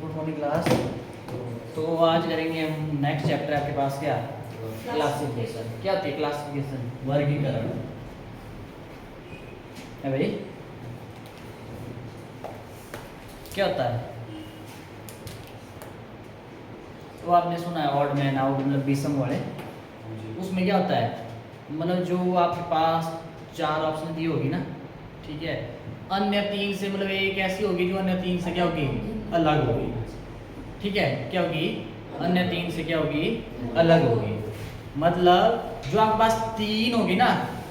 Good morning class. तो आज करेंगे हम नेक्स्ट चैप्टर। आपके पास क्या क्लासिफिकेशन। क्या होती है क्लासिफिकेशन? वर्गीकरण है भाई। क्या होता है? तो आपने सुना है ऑड मैन आउट, मतलब विषम वाले। उसमें क्या होता है, मतलब जो आपके पास चार ऑप्शन दी होगी ना, ठीक है, अन्य तीन से मतलब एक ऐसी होगी जो अन्य तीन से क्या होगी, अलग होगी। ठीक है, क्या होगी? अन्य तीन से क्या होगी, अलग होगी। मतलब जो आपके पास तीन होगी ना,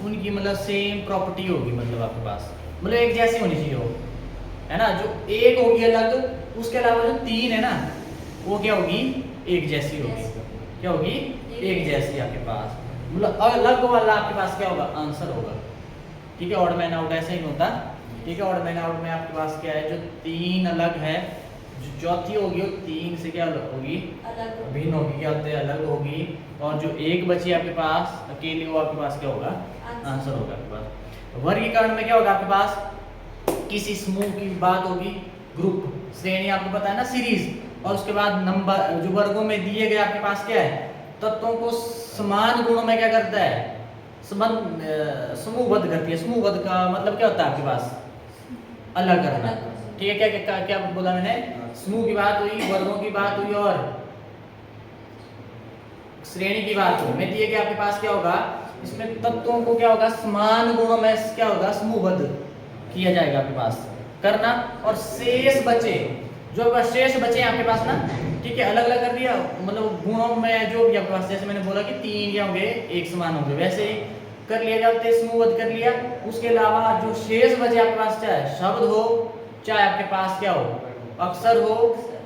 उनकी मतलब सेम प्रॉपर्टी होगी, मतलब आपके पास मतलब एक जैसी होनी चाहिए वो, है ना। जो एक होगी अलग, उसके अलावा जो तीन है ना, वो क्या होगी, एक जैसी होगी। क्या होगी? एक जैसी। आपके पास मतलब अलग वाला आपके पास क्या होगा, आंसर होगा। ठीक है, ऑड मैन आउट ऐसा ही होता। ठीक है, ऑड मैन आउट में आपके पास क्या है, जो तीन अलग है, जो चौथी होगी वो तीन से क्या अलग होगी, भिन्न होगी। क्या होते हैं, अलग होगी। और जो एक बची आपके पास अकेली, वो आपके पास क्या होगा, आंसर होगा आपके पास। वर्गीकरण में क्या होगा आपके पास, किसी समूह की बात होगी, ग्रुप, श्रेणी आपको पता है ना, सीरीज, और उसके बाद नंबर जो वर्गों में दिए गए आपके पास क्या है, तत्वों को समान गुणों में क्या करता है, समूहबद्ध करती है। समूहबद्ध का मतलब क्या होता है आपके पास, अलग करना। ठीक है, क्या क्या क्या बोला मैंने, समूह की बात हुई, वर्गों की बात हुई और श्रेणी की बात हुई। मैं दिए कि आपके पास क्या होगा, इसमें तत्वों को क्या होगा, समान गुणों में क्या होगा, समूहबद्ध किया जाएगा आपके पास करना। और शेष बचे, जो आपका शेष बचे आपके पास ना, ठीक है, अलग अलग कर दिया, मतलब गुणों में जो भी आपके पास, जैसे मैंने बोला कि तीन क्या होंगे, एक समान होंगे, वैसे ही कर लिया जाते, समूहबद्ध कर लिया। उसके अलावा जो शेष बचे आपके पास, चाहे शब्द हो, चाहे आपके पास क्या हो, अक्षर हो,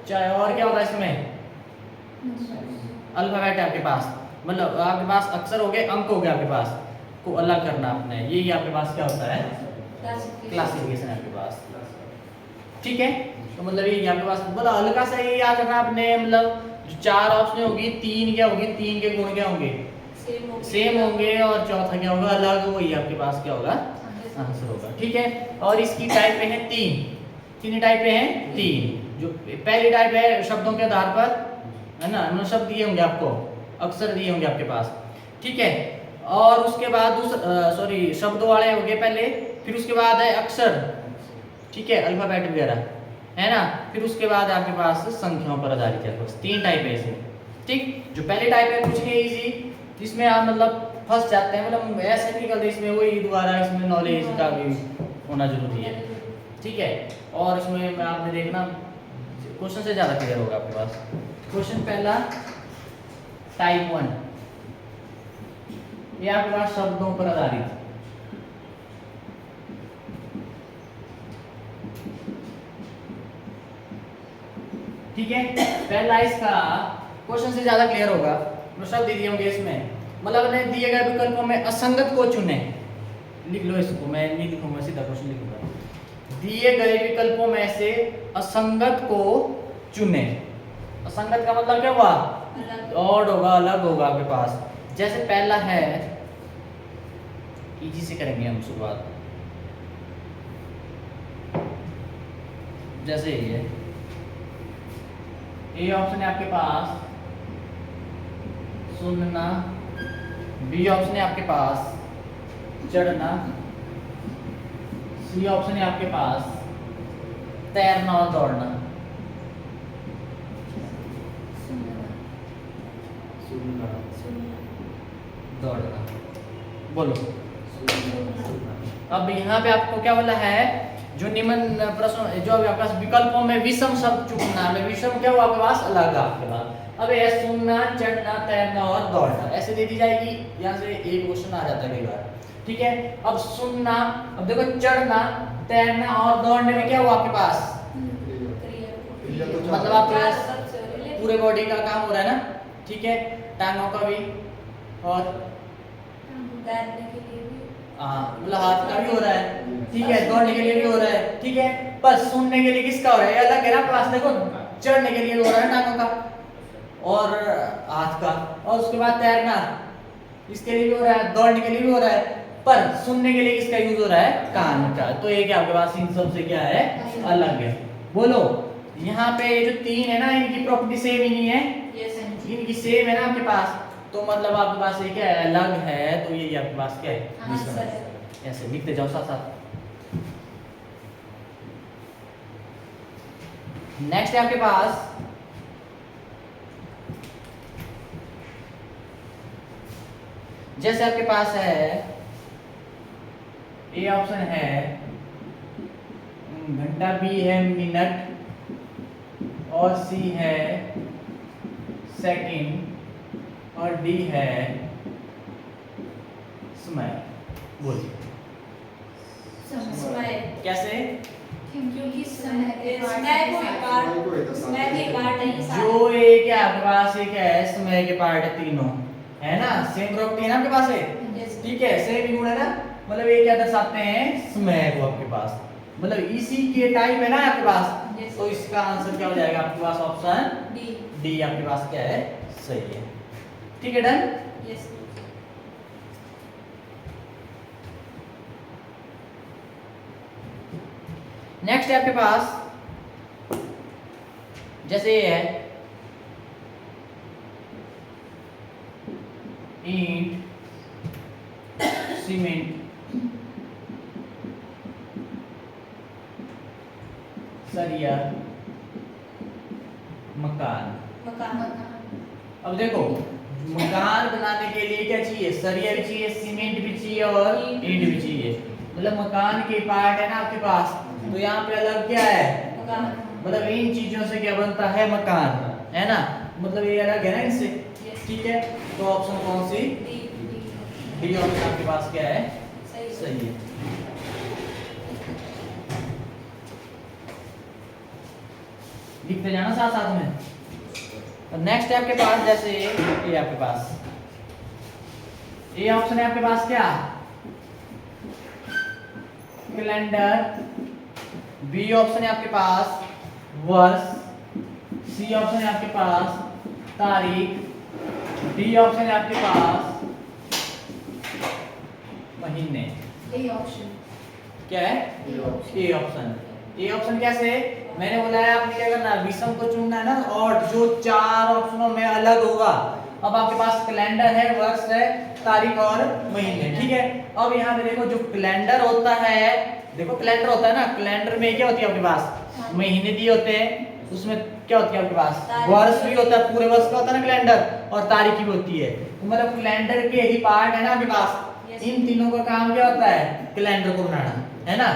चाहे और क्या होगा, इसमें अल्फाबेट है आपके पास, मतलब आपके पास अक्षर हो गए, अंक हो गए आपके पास, को अलग करना आपने। यही आपके पास क्या होता है, क्लासिफिकेशन है आपके पास। ठीक है, तो मतलब ये आपके पास मतलब हल्का सा ये याद रखना आपने, मतलब जो चार ऑप्शन होगी, तीन क्या होगी, तीन के गुण क्या होंगे, सेम होंगे, और चौथा क्या होगा, अलग। वही आपके पास क्या होगा, आंसर होगा। ठीक है, और इसकी टाइप पे है तीन। कितनी टाइप पे है, तीन। जो पहली टाइप है शब्दों के आधार पर, है ना, मतलब शब्द दिए होंगे आपको, अक्षर दिए होंगे आपके पास। ठीक है, और उसके बाद सॉरी, शब्दों वाले हो गए पहले, फिर उसके बाद है अक्षर, ठीक है, अल्फाबेट वगैरह, है ना। फिर उसके बाद आपके पास संख्याओं पर आधारित है, बस तीन टाइप है इसे। ठीक, जो पहली टाइप है कुछ नहीं इजी, इसमें आप मतलब फंस जाते हैं, मतलब ऐसे नहीं करते, इसमें वही दोबारा इसमें नॉलेज का भी होना जरूरी है। ठीक है, और इसमें आपने देखना क्वेश्चन से ज्यादा क्लियर होगा आपके पास। क्वेश्चन पहला टाइप 1, ये आपके पास शब्दों पर आधारित। ठीक है, पहला इसका क्वेश्चन से ज्यादा क्लियर होगा। शब्द दिए होंगे इसमें, मतलब ने दिए गए विकल्पों में असंगत को चुने। लिख लो इसको, मैं नहीं लिखूंगा, सीधा क्वेश्चन लिखूंगा। दिए गए विकल्पों में से असंगत को चुने। असंगत का मतलब क्या हुआ, ऑड होगा, अलग होगा आपके पास। जैसे पहला है, इजी से करेंगे हम शुरुआत, जैसे ये ए ऑप्शन है आपके पास सुनना, बी ऑप्शन है आपके पास चढ़ना, सी ऑप्शन है आपके पास तैरना और दौड़ना। दौड़ना बोलो। अब यहाँ पे आपको क्या बोला है, जो निम्न प्रश्न, जो आपके पास विकल्पों में विषम शब्द चुनना है, विषम क्या हुआ आपके पास, अलग आपके पास। अब ये सुनना, चढ़ना, तैरना और दौड़ना ऐसे दे दी जाएगी, यहाँ से एक क्वेश्चन आ जाता है कई बार। ठीक है, अब सुनना, अब देखो चढ़ना, तैरना और दौड़ने में क्या हुआ आपके पास, मतलब आपके पास पूरे बॉडी का काम हो रहा है ना। ठीक है, टांगों का भी, और मतलब हाथ का भी हो रहा है। ठीक है, दौड़ने के लिए भी हो रहा है। ठीक है, पर सुनने के लिए किसका हो रहा है, अलग है ना क्लास। देखो चढ़ने के लिए हो रहा है टांगों का और हाथ का, और उसके बाद तैरना इसके लिए भी हो रहा है, दौड़ने के लिए भी हो रहा है, पर सुनने के लिए किसका यूज हो रहा है, कान का। तो ये क्या आपके पास इन सब से क्या है, अलग है। बोलो, यहाँ पे ये जो तीन है ना, इनकी प्रॉपर्टी सेम ही नहीं है, इनकी सेम है ना आपके पास, तो मतलब आपके पास ये क्या है, अलग है, तो ये आपके पास क्या है, आंसर है। ऐसे लिखते जाओ साथ साथ। नेक्स्ट है आपके पास जैसे आपके पास है ए ऑप्शन है घंटा, बी है मिनट, और सी है सेकंड, और डी है समय। बोलिए समय। कैसे? क्योंकि समय के पार्ट नहीं सारे। जो एक है आपके पास, एक है समय के पार्ट है, तीनों है ना, सेम प्रॉपर्टी है ना आपके पास है, ठीक है, सेम गुण है ना, मतलब ये क्या दर्शाते हैं, समय को आपके पास, मतलब इसी के टाइप है ना आपके पास, तो इसका आंसर क्या हो जाएगा आपके पास, ऑप्शन डी आपके पास क्या है, सही है, ठीक है, डन। यस। नेक्स्ट है आपके पास जैसे ये है ईंट, सीमेंट, सरिया, मकान। अब देखो मकान बनाने के लिए क्या चाहिए, सरिया भी चाहिए, सीमेंट भी चाहिए और ईंट भी चाहिए, मतलब मकान के पार्ट है ना आपके पास, तो यहाँ पे अलग क्या है, मतलब इन चीजों से क्या बनता है, मकान, है ना, मतलब ये अलग है ना इनसे, ठीक है, तो ऑप्शन कौन सी, डी ऑप्शन आपके पास क्या है, सही है। लिखते जाना साथ साथ में। नेक्स्ट है आपके पास जैसे ये आपके पास ये ऑप्शन है आपके पास क्या, कैलेंडर, बी ऑप्शन है आपके पास वर्ष, सी ऑप्शन है आपके पास तारीख, डी ऑप्शन है आपके पास महीने। ए ऑप्शन क्या है, ए ऑप्शन। ए ऑप्शन कैसे, मैंने बोला है आपने क्या करना है, विषम को चुनना है ना, और जो चार ऑप्शनों में अलग होगा, अब आपके पास कैलेंडर है, वर्ष है, तारीख और महीने, ठीक है। अब यहाँ पे देखो जो कैलेंडर होता है, देखो कैलेंडर होता है ना, कैलेंडर में क्या होती है आपके पास, महीने दिए होते हैं, उसमें क्या होती है आपके पास, वर्ष भी होता है, पूरे वर्ष का होता है ना कैलेंडर, और तारीख भी होती है, तो मतलब कैलेंडर के ही पार्ट है ना आपके पास, इन तीनों का काम क्या होता है, कैलेंडर को बनाना, है ना,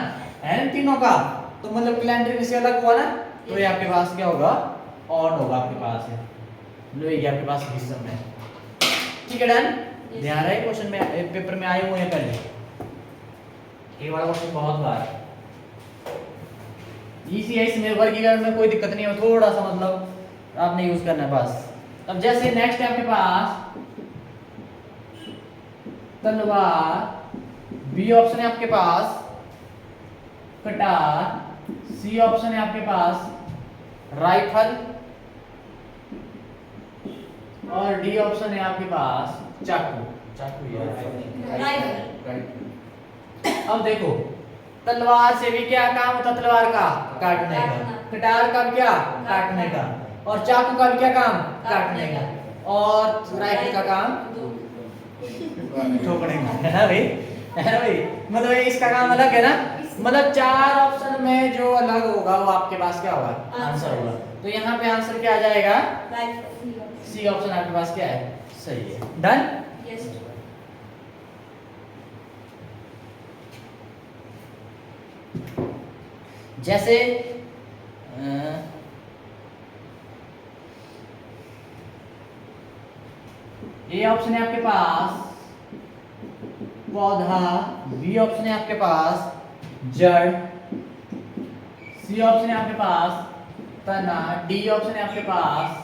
है ना तीनों का, तो मतलब कैलेंडर से अलग हुआ ना, तो ये आपके पास क्या होगा, ऑड होगा आपके पास है, लो ये आपके पास विषम है, ठीक है, डन। ध्यान रहे क्वेश्चन में पेपर में आए हुए हैं पहले, ये वाला क्वेश्चन बहुत बार इजी है, इसमें वर्गीकरण में कोई दिक्कत नहीं है, थोड़ा सा मतलब आपने यूज करना है बस। अब जैसे नेक्स्ट है आपके पास तलवार, बी ऑप्शन है आपके पास कटार, सी ऑप्शन है आपके पास राइफल, और डी ऑप्शन है आपके पास चाकू। चाकू राइफल। अब देखो तलवार से भी क्या काम होता है, तलवार का काटने का, कटार का भी क्या काटने का, और चाकू का भी क्या काम काटने का, और राइफल का काम ठोकने का, है ना भाई, है ना भाई, मतलब इसका काम अलग है ना, मतलब चार ऑप्शन में जो अलग होगा वो आपके पास क्या होगा, आंसर होगा, तो यहाँ पे आंसर क्या आ जाएगा, सी ऑप्शन आपके पास क्या है, सही है, डन। यस। जैसे ए ऑप्शन है आपके पास पौधा, बी ऑप्शन है आपके पास जड़, सी ऑप्शन है आपके पास तना, डी ऑप्शन है आपके पास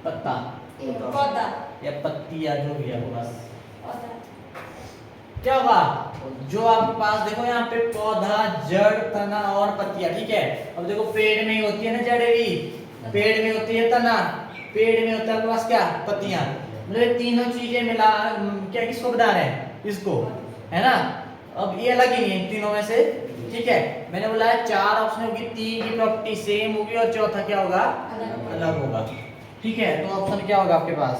पत्ता पौधा या पत्ती या जो भी है बस। पौधा क्या होगा, जो आपके पास देखो यहाँ पे पौधा, जड़, तना और पत्तियां, ठीक है। अब देखो पेड़ में ही होती है ना जड़ भी, पेड़ में होती है तना, पेड़ में होता है आपके पास क्या, पत्तियां, मतलब तीनों चीजें मिला क्या किसको बता रहे हैं, इसको, है ना। अब ये अलग ही नहीं है तीनों में से, ठीक है। मैंने बोला है 4 ऑप्शन होगी, 3 की प्रॉपर्टी सेम होगी और चौथा क्या होगा, अलग होगा, ठीक है। तो ऑप्शन क्या होगा आपके पास,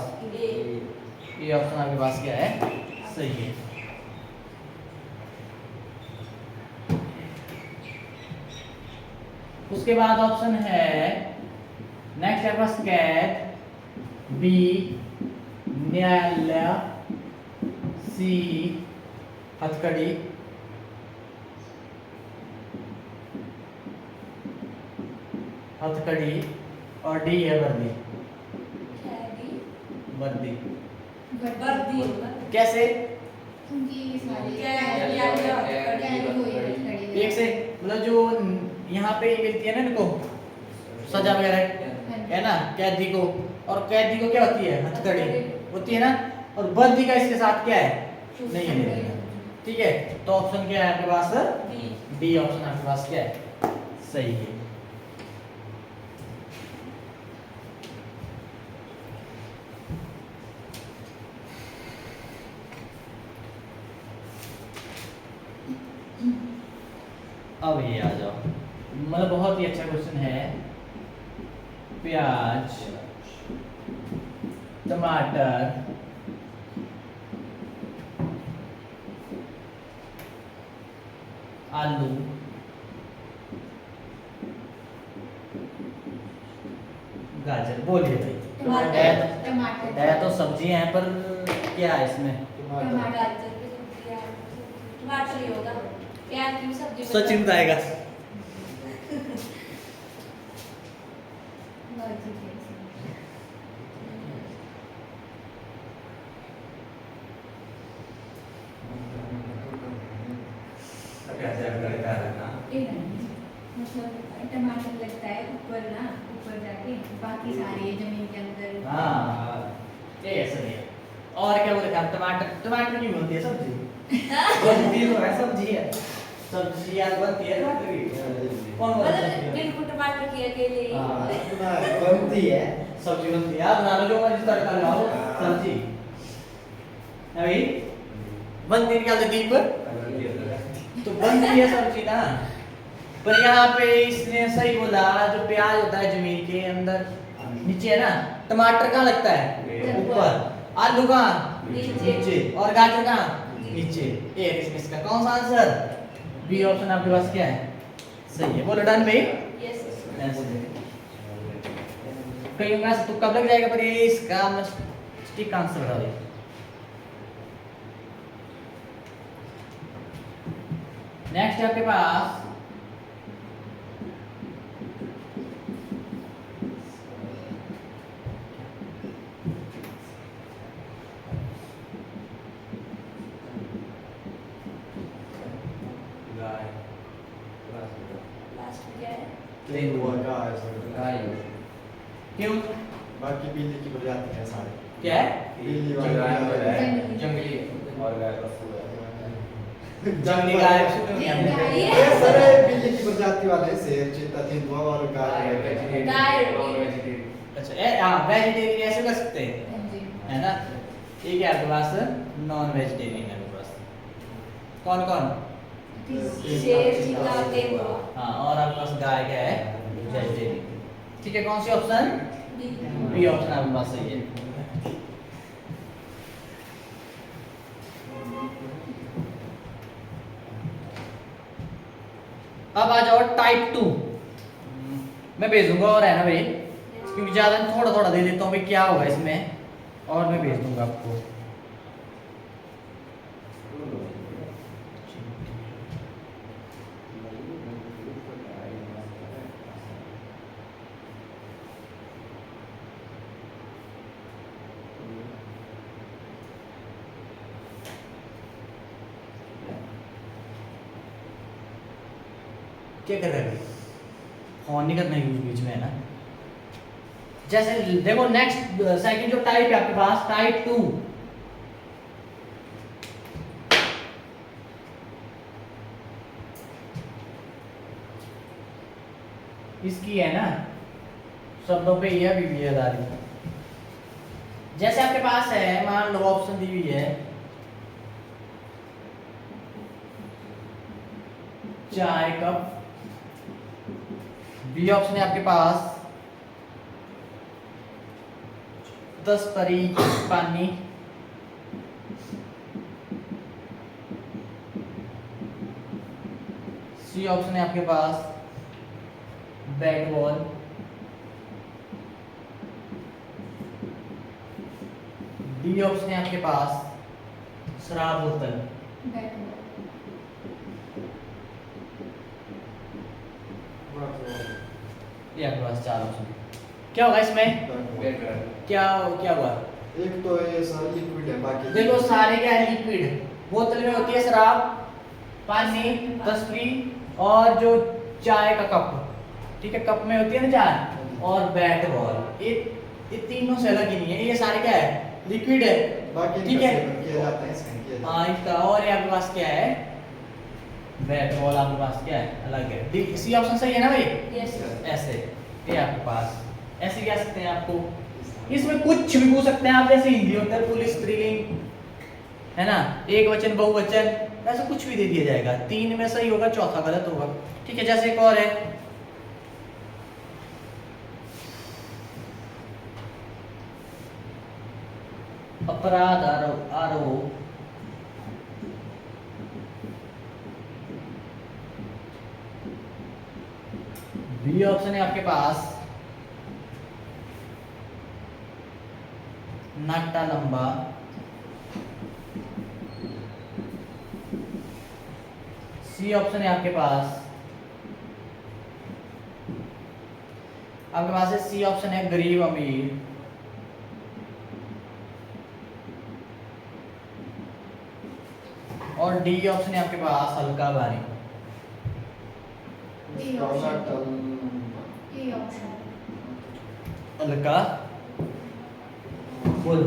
ये ऑप्शन आपके पास क्या है, सही है। उसके बाद ऑप्शन है नेक्स्ट है पास कैद, बी न्यायालय, सी हथकड़ी, हथकड़ी और डी है वर्दी। वर्दी वर्दी कैसे, क्योंकि ये सारे एक से मतलब जो यहाँ पे मिलती है ना इनको सजा वगैरह है ना कैदी को, और कैदी को क्या होती है, हथकड़ी होती है ना, और वर्दी का इसके साथ क्या है, नहीं है, ठीक है। तो ऑप्शन क्या है आपके पास, डी ऑप्शन आपके पास क्या है, सही है। अब ये आ जाओ, मतलब बहुत ही अच्छा क्वेश्चन है। प्याज, टमाटर, आलू, गाजर, बोलिए भाई। है तो सब्जियां हैं पर क्या है इसमें, सचिन बताएगा। मतलब टमाटर लगता है ऊपर ना, ऊपर जाके बाकी सारी जमीन के अंदर। हाँ ये सही है। और क्या बोले आप, टमाटर, टमाटर क्यों बनती है सब्जी, बनती तो है सब्जी है, सब्जी यार बनती है टमाटर की, कौन बोलता है बिल्कुल टमाटर की अकेले बनती है, सब्जी बनती है, आप बना लो जो मर्जी तड़का लगाओ सब्जी अभी बनती क्या दीप तो बनती है सब्जी ना। पर यहाँ पे इसने सही बोला, जो प्याज होता है जमीन के अंदर नीचे है ना, टमाटर कहाँ लगता है ऊपर, आलू कहाँ नीचे, और गाजर कहाँ नीचे। ये इसका कौन सा आंसर, बी ऑप्शन आपके पास क्या है, सही है। बोलो डन भाई, कई बार तो कब लग जाएगा, पर ये इसका ठीक आंसर है। नेक्स्ट है आपके पास गाय, क्यों, बाकी बिल्ली की प्रजाति है सारे, क्या है बिल्ली जंगली। जंगली और गाय जंगली गाय ये सारे बिल्ली की प्रजाति वाले हैं, शेर, चीता, तेंदुआ और गाय। अच्छा वेजिटेरियन ऐसे कर सकते हैं है ना। ठीक है आपके पास नॉन वेजिटेरियन है आपके पास, कौन कौन, शेर, चीता, तेंदुआ। हाँ, और आपके पास गाय क्या है, वेजिटेरियन, ठीक है। कौन सी ऑप्शन, बी ऑप्शन आपके पास सही है। अब आ जाओ टाइप 2, मैं भेजूंगा और है ना भाई, क्योंकि ज्यादा थोड़ा थोड़ा दे देता हूँ भाई, क्या होगा इसमें, और मैं भेज दूंगा आपको। क्या कर रहे हैं, फोन नहीं करना यूज बीच में है ना। जैसे देखो नेक्स्ट सेकंड जो टाइप है आपके पास, टाइप 2, इसकी है ना शब्दों पे यह भी विजयदारी। जैसे आपके पास है, मान लो ऑप्शन दी हुई है चाय कप। बी ऑप्शन है आपके पास 10 परी पानी। सी ऑप्शन है आपके पास बैट बॉल। डी ऑप्शन है आपके पास शराब बोतल। बैट ये आपके पास 4 ऑप्शन। क्या होगा इसमें? क्या क्या हुआ? एक तो ये सारा लिक्विड है, बाकी देखो सारे क्या है लिक्विड। बोतल में होती है शराब, पानी, तस्वीर और जो चाय का कप, ठीक है, कप में होती है ना चाय, और बैट बॉल। ये तीनों से अलग ही नहीं है, ये सारे क्या है लिक्विड है, बाकी ठीक है। किया जाता है, इसमें किया जाता हाँ इसका। और ये आपके पास क्या है बैट बॉल, आपके पास क्या है अलग है। डी सी ऑप्शन सही है ना भाई? यस। ऐसे ये आपके पास ऐसे कह सकते हैं आपको। इसमें कुछ भी पूछ सकते हैं आप, जैसे हिंदी होता है पुलिस, स्त्रीलिंग, है ना, एक वचन बहुवचन, ऐसा कुछ भी दे दिया जाएगा। 3 में सही होगा, चौथा गलत होगा, ठीक है। जैसे एक और है अपराध आरोप। बी ऑप्शन है आपके पास नाटा लंबा। सी ऑप्शन है आपके पास है सी ऑप्शन है गरीब अमीर। और डी ऑप्शन है आपके पास हल्का भारी। A option. हल्का बोल।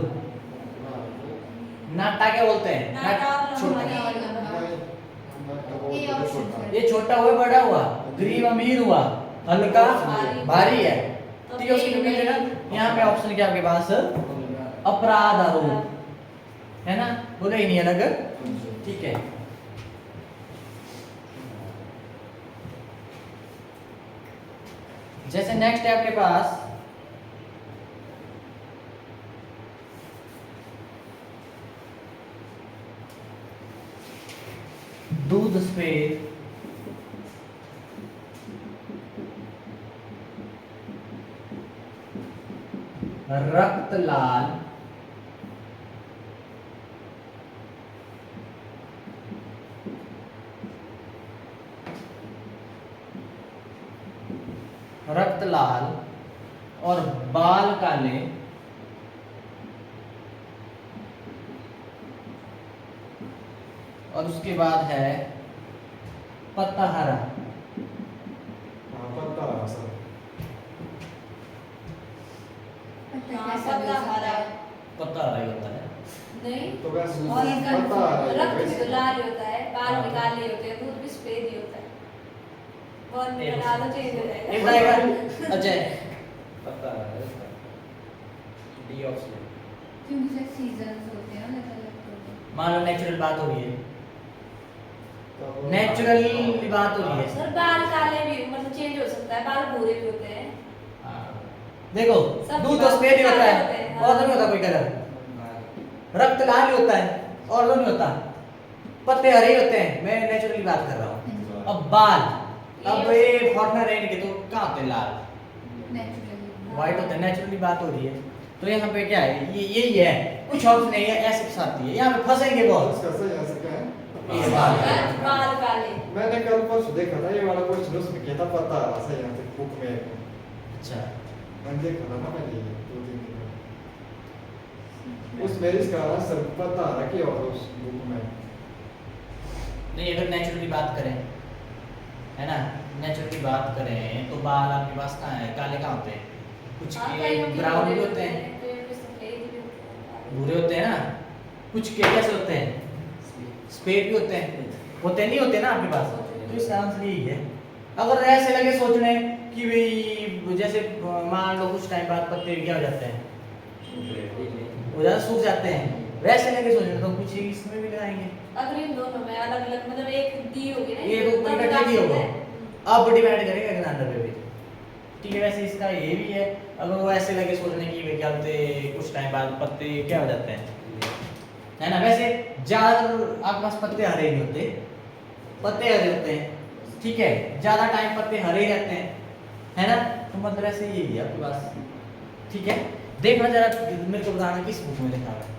नाटा क्या बोलते हैं? नाटा छोटा। A option. ये छोटा हुआ बड़ा हुआ, गरीब अमीर हुआ, हल्का भारी है। तो ये उसकी क्या जगह यहाँ पे ऑप्शन क्या आपके पास अपराध आरोप, है ना, बोले ही नहीं अलग, ठीक है। जैसे नेक्स्ट है आपके पास दूध सफेद, रक्त लाल, रक्त लाल और बाल काले, और उसके बाद है पत्ता हरा। पत्ता हरा सर। पत्ता हरा। पत्ता हरा ही होता है। नहीं। तो वैसे और इनका पत्ता हरा रक्त है भी वैसे। तो लाल होता है, बाल हाँ। भी काले होते हैं, दूध भी सफेद ही होता है। बहुत एक बना तो चेंज हो एक जाएगा। बार अजय पता है इसका डी ऑप्शन। क्योंकि सर सीजन्स होते हैं ना, अलग अलग होते हैं। मान लो नेचुरल बात हो रही है, नेचुरल बात हो रही है। सर बाल काले भी मतलब चेंज हो सकता है, बाल भूरे भी होते हैं। देखो सब दूध तो सफेद ही होता काले है होते हैं, और तो नहीं होता कोई कलर। रक्त लाल ही होता है और तो नहीं होता। पत्ते हरे ही होते हैं, मैं नेचुरली बात कर रहा हूँ। अब बाल, अब ये फॉरनर है इनके, तो कहाँ होते हैं लाल, नेचुरली व्हाइट होते हैं, नेचुरली बात हो रही है। तो यहाँ पे क्या है, ये यही है, कुछ ऑप्शन नहीं है, ऐसे फंसाती है, यहाँ पे फंसेंगे बहुत। इसका सही आंसर क्या है? ये बाल बाल काले। मैंने कल परसों देखा था ये वाला क्वेश्चन, उसमें क्या था पत्ता हरा सही आंसर बुक में। अच्छा मैंने देखा था ना, मैंने ये 2-3 दिन में उसमें इसका आंसर पत्ता हरा की और उस बुक में। नहीं, अगर नेचुरली बात करें, है ना, नेचुरली बात करें तो बाल आपके पास कहाँ है, काले कहाँ होते हैं, कुछ के ब्राउन भी होते हैं, भूरे होते हैं ना, कुछ के कैसे होते हैं, सफेद भी होते हैं, होते नहीं होते ना आपके पास। तो इसका आंसर यही है। अगर ऐसे लगे सोचने कि भाई जैसे मान लो कुछ टाइम बाद पत्ते क्या हो जाते हैं, वो ज़्यादा सूख जाते हैं, वैसे लगे सोचने तो कुछ इसमें भी लगाएंगे। अगर इन दोनों में अलग अलग मतलब एक दी होगी ना, ये तो ऊपर का लगी हो वो, अब डिपेंड करेगा एग्जामिनर पे भी। ठीक है, वैसे इसका ये भी है, अगर वो ऐसे लगे सोचने की वे क्या बोलते कुछ टाइम बाद पत्ते क्या हो जाते हैं, है ना। वैसे ज्यादातर आपके पास पत्ते हरे नहीं होते, पत्ते हरे होते हैं, ठीक है, ज्यादा टाइम पत्ते हरे ही रहते हैं, है ना। तो मतलब ऐसे ये है आपके पास, ठीक है। देखना जरा, मेरे को बताना किस बुक में लिखा हुआ है।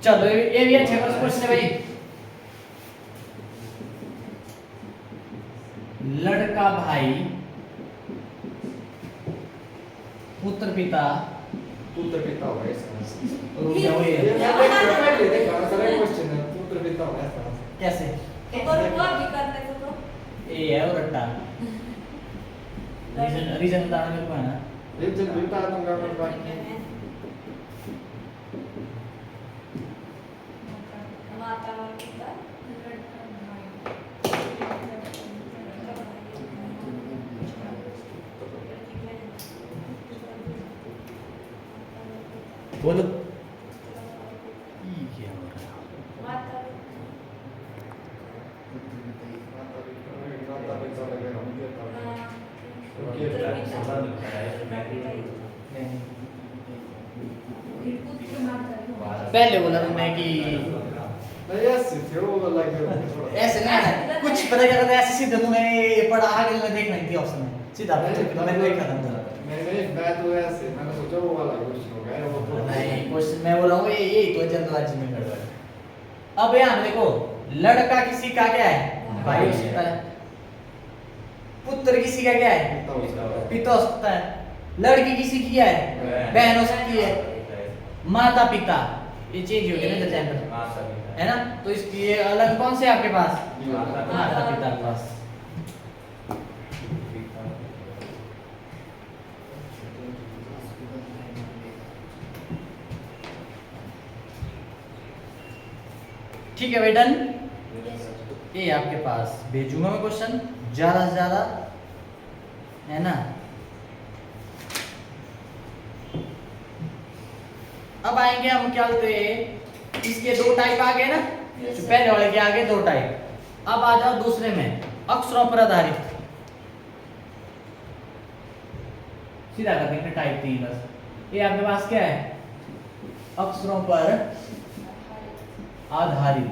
चलो ये भी अच्छा क्वेश्चन है भाई। लड़का भाई पुत्र पिता पुत्र पिता होगा इसका। रुक जाओ ये ये मैं पहले देखा सारा क्वेश्चन है, पुत्र पिता होगा इसका। कैसे और वो भी करते तो ए है और रट्टा रीजन बताना मेरे को है ना। एक जन बेटा दूंगा मैं बाकी माता और पिता बोलो ये क्या हो रहा है। माता माता पिता वगैरह पुत्र माता पहले बोला तुमने कि नहीं ऐसे थे वो लग थोड़ा ऐसे नहीं है, कुछ पता क्या करता है ऐसे सीधे तुम्हें पढ़ा आगे में देखना ही थी ऑप्शन में सीधा मैंने देखा था अंदर। मैं तो ऐसे मैंने सोचा वो वाला क्वेश्चन होगा यार, वो तो नहीं क्वेश्चन मैं बोल रहा हूँ ये तो जल्दबाजी में गड़बड़ है। अब यहाँ देखो, लड़का किसी का क्या है, भाई हो सकता है, पुत्र किसी का क्या है, पिता हो सकता है। पिता हो सकता है, लड़की किसी की क्या है, बहन हो सकती है, माता पिता ये चेंज हो गया ना जेंडर, है ना। तो इसकी ये अलग कौन से आपके पास, माता पिता के पास। ठीक है भाई डन। ये आपके पास भेजूंगा मैं क्वेश्चन ज्यादा से ज्यादा, है ना। अब आएंगे हम क्या बोलते हैं, इसके दो टाइप आ गए ना, जो पहले वाले के आगे दो टाइप। अब आ जाओ दूसरे में, अक्षरों पर आधारित। सीधा कर देंगे टाइप 3 बस। ये आपके पास क्या है, अक्षरों पर आधारित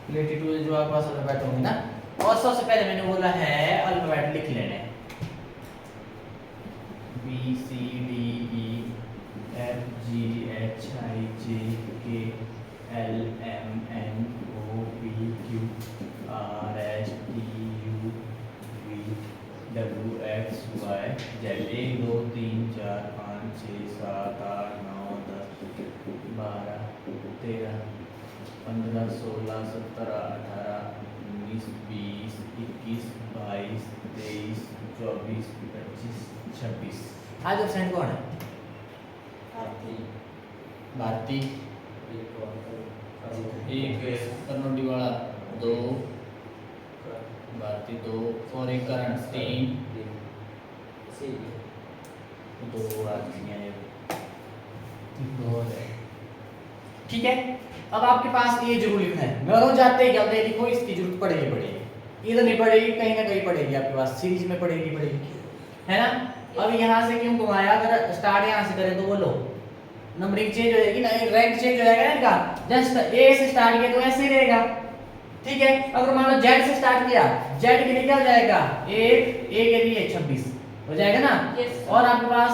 रिलेटेड टू जो आपके पास अल्फाबेट होंगे ना। और सबसे पहले मैंने बोला है अल्फाबेट लिख लेने, B C D E F G H I J K L M N O P Q R S T U V W X Y Z. 1 2 3 4 5 6 7 8 9 10 12 13 15 16 17 18 19 20 21 22 23 24 25 26। आज एब्सेंट कौन है, भारती, एक कन्नौडी वाला, 2 भारती 2 और एक करण 3 2 आदमी है 2 है। ठीक है, अब आपके पास ये जरूर लिखना है। मैं और जाते ही क्या होता है कि कोई इसकी जरूरत पड़ेगी, इधर नहीं पड़ेगी, कहीं ना कहीं पड़ेगी आपके पास, सीरीज में पड़ेगी, है ना। अब यहाँ से क्यों घुमाया, अगर स्टार्ट यहाँ से करें तो बोलो नंबरिंग चेंज हो जाएगी ना, रैंक चेंज हो जाएगा ना इनका। जस्ट ए से स्टार्ट किया तो ऐसे ही रहेगा, ठीक है। अगर मान लो जेड से स्टार्ट किया, जेड के लिए क्या हो जाएगा 1, ए के लिए 26 हो जाएगा ना। Yes. और आपके पास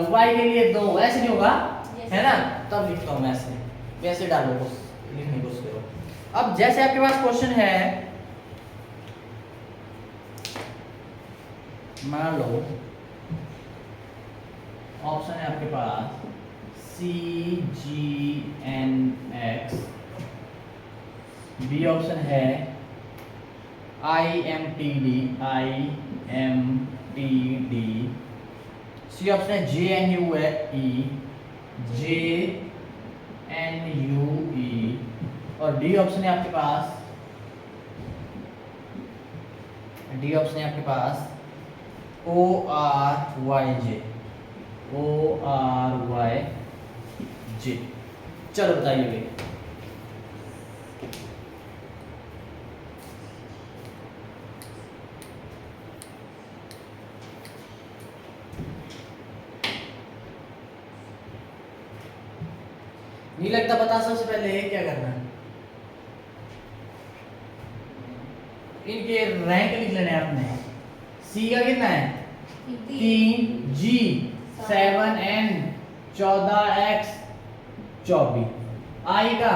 वाई के लिए 2, ऐसे नहीं होगा, Yes. है ना। तब लिखता हूँ मैं ऐसे, वैसे डालो को लिखने की कोशिश करो। अब जैसे आपके पास क्वेश्चन है, मान लो ऑप्शन है आपके पास C G N X, B option है I M T D, C option है JNUE, JNUE, और डी ऑप्शन है आपके पास, डी ऑप्शन है आपके पास ORYJ, ORYJ। चलो बताइए भाई। नहीं लगता पता, सबसे पहले क्या करना है, इनके रैंक लिख लेने हैं आपने। सी का कितना है 3, G 7, N 14, X 24, I का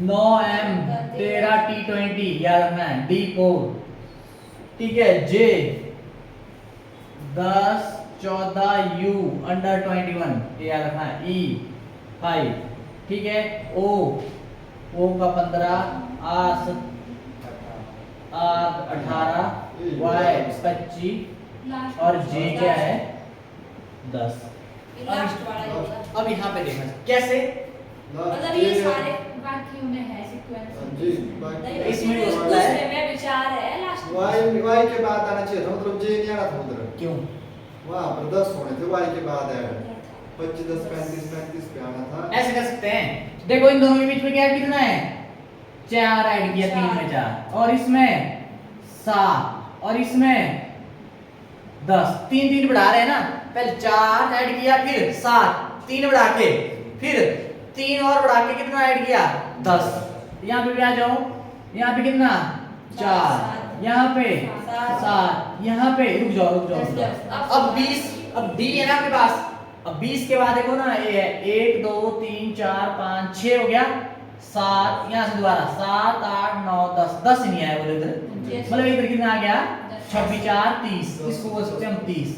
9, M 13, T 20 याद रखना है, D 4, ठीक है, J 10, 14, U अंडर 21 ये याद रखना है, E 5, ठीक है, O का 15, R 18, Y 25 और J क्या है 10। अब यहाँ पे देखना कैसे, मतलब ये सारे वाक्यों में है सीक्वेंस जी इसमें हो सकता है में विचार है लास्ट वाई के बाद आना चाहिए था, मतलब जे नहीं आना था उधर, क्यों वहाँ पर 10 होने थे, वाई के बाद है 25, 10, 35 पे आना था। ऐसे कर सकते हैं, देखो इन दोनों के बीच में क्या कितना है 4 ऐड किया, 3 में 4 और इसमें 7 और इसमें 10, 3 बढ़ा रहे हैं ना, पहले 4 ऐड किया फिर 7, 3 बढ़ा के फिर 3 और बढ़ा के कितना ऐड किया 10। यहाँ पे भी आ जाओ, यहाँ पे कितना 4, यहाँ पे 7, यहाँ पे रुक जाओ अब 20, अब D है ना आपके पास, अब 20 के बाद देखो ना ये है 1 2 3 4 5 6 हो गया, 7 यहाँ से दोबारा 7 8 9 10 ही नहीं आया बोले इधर, मतलब इधर कितना आ गया 26 4 30, इसको बोल सकते हैं हम 30,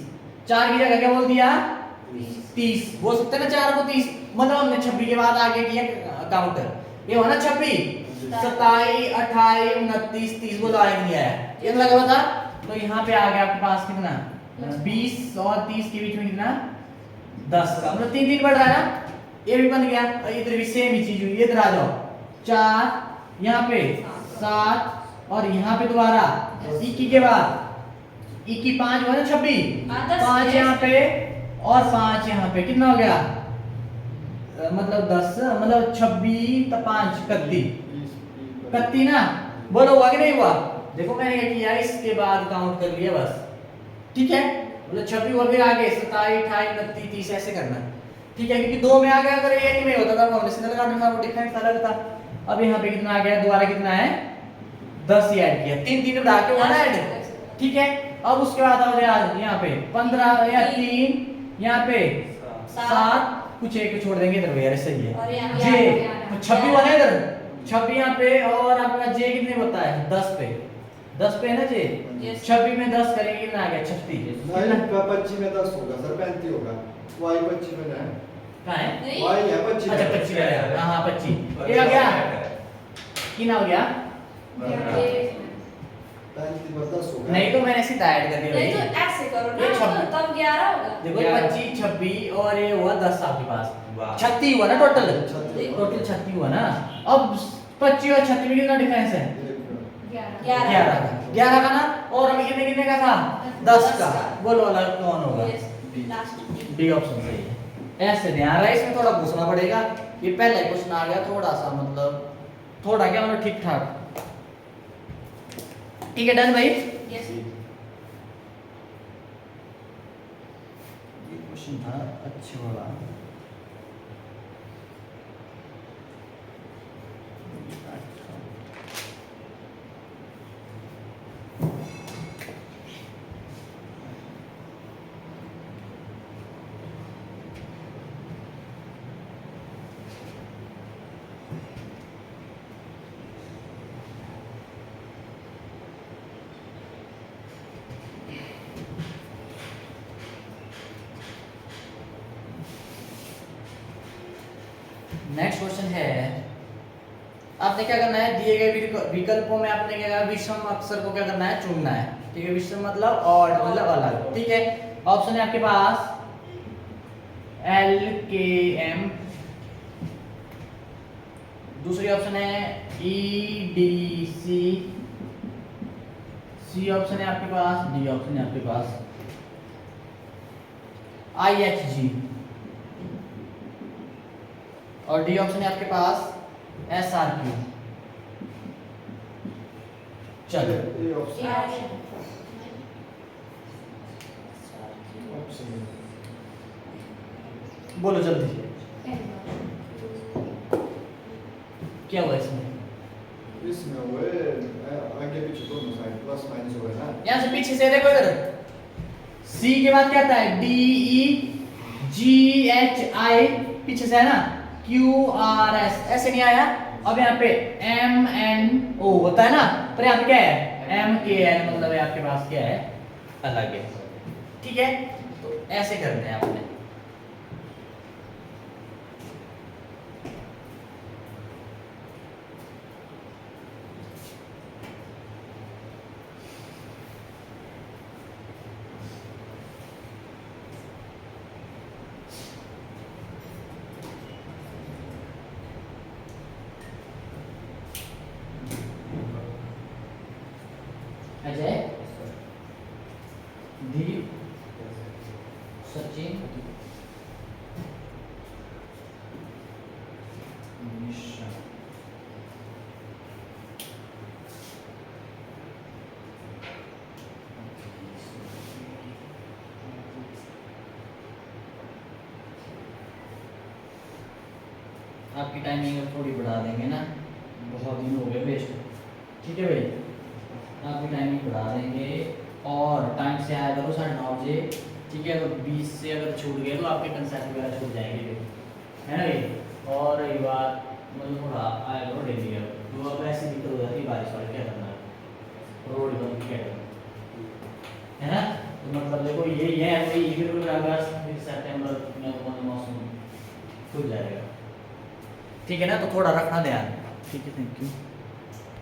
4 की जगह क्या बोल दिया 30 बोल सकते हैं ना, 4 को 30, मतलब हमने 26 के बाद आगे किया काउंटर, ये हुआ ना 26 27 28 29 30 बोलो आगे नहीं आया, ये लगा हुआ था, तो यहाँ पे आ गया आपके पास कितना 20 और 30 के बीच में कितना 10 का, मतलब 3 बढ़ रहा है ना, ये भी बन गया, और इधर भी सेम ही चीज हुई, इधर आ जाओ 4 यहाँ पे 7 और यहाँ पे दोबारा 21 के बाद 21 5 हुआ ना 26, 5 यहाँ पे और 5 यहाँ पे कितना हो गया, मतलब 10 मतलब 26 तो 5 31 ना, बोलो हुआ कि नहीं हुआ, देखो मैंने क्या किया इसके बाद काउंट कर लिया बस, ठीक है, मतलब 26 और फिर आगे 27 28 29 30 ऐसे करना, ठीक है, क्योंकि 2 में आ गया, अगर एक में होता था वो सीधा लगाना था, वो डिफरेंस अलग था। अब यहाँ पे कितना आ गया, दोबारा कितना है 10 ही ऐड किया, 3 बढ़ा के हुआ ना ऐड, ठीक है, अब उसके बाद आ जाए यहाँ पे 15 या 3 यहाँ पे 7 कुछ एक छोड़ देंगे इधर भैया, सही है जे 26 हुआ ना इधर 26 यहाँ पे, और आपका जे कितने होता है 10 पे है ना जे, 26 में 10 करेंगे कितना आ गया 36, नहीं 25 में 10 होगा सर, 35 होगा, वाई 25 में है, कहाँ है वाई है 25, अच्छा 25 है, हाँ 25 ये आ गया, कितना हो गया 35 में 10 होगा, नहीं तो मैंने सीधा ऐड कर दिया नहीं तो भाई, ऐसे करो ये ना, 26 तब 11 होगा, देखो 25 26 और ये हुआ 10 आपके पास 36 हुआ ना टोटल 36 हुआ ना, अब 25 और 36 में कितना डिफरेंस है 11 का ना, और हमें कितने का था 10 का, बोलो अलग कौन होगा, डी ऑप्शन सही है। ऐसे ध्यान रहा, इसमें थोड़ा घुसना पड़ेगा, ये पहला क्वेश्चन आ गया थोड़ा सा, मतलब थोड़ा क्या मतलब ठीक ठाक, ठीक है डन भाई, ये क्वेश्चन था अच्छा वाला, नेक्स्ट क्वेश्चन है, आपने क्या करना है दिए गए विकल्पों में आपने क्या करना है, विषम अक्षर को क्या करना है चुनना है, ठीक है, विषम मतलब ऑड मतलब अलग, ठीक है। ऑप्शन है आपके पास LKM, दूसरी ऑप्शन है EDC, सी ऑप्शन है आपके पास, डी ऑप्शन है आपके पास IHG, और डी ऑप्शन है आपके पास SRQ। चलो ये ऑप्शन ऑप्शन ऑप्शन बोलो जल्दी, पहला क्या हुआ इसमें? इसमें वो है आगे पीछे दोनों साइड प्लस माइनस हो गया ना। यहां से पीछे से देखो इधर, सी के बाद क्या आता है DEGHI, पीछे से है ना QRS, ऐसे नहीं आया। अब यहाँ पे MNO होता है ना, पर यहाँ पे क्या है MKN, मतलब है आपके पास क्या है अलग है, ठीक है। तो ऐसे करते हैं आपने, अजय, दीप, सचिन, निशा। आपकी टाइमिंग थोड़ी बढ़ा देंगे ना, बहुत दिन हो गए वेस्ट, ठीक है भाई। आपकी टाइमिंग बढ़ा देंगे और टाइम से आया करो 9:30 बजे, ठीक है। अगर 20 से अगर छूट गए तो आपके कंसेप्ट वगैरह छूट जाएंगे, है ना भाई। और ये बात मतलब थोड़ा आया करो डेली, तो अब ऐसी दिक्कत हो जाती है बारिश वाले, क्या करना है, रोड बंद क्या करना है ना। तो मतलब देखो ये है फिर अगस्त सितंबर में मौसम खुल जाएगा, ठीक है ना। तो थोड़ा रखना ध्यान, ठीक है, थैंक यू।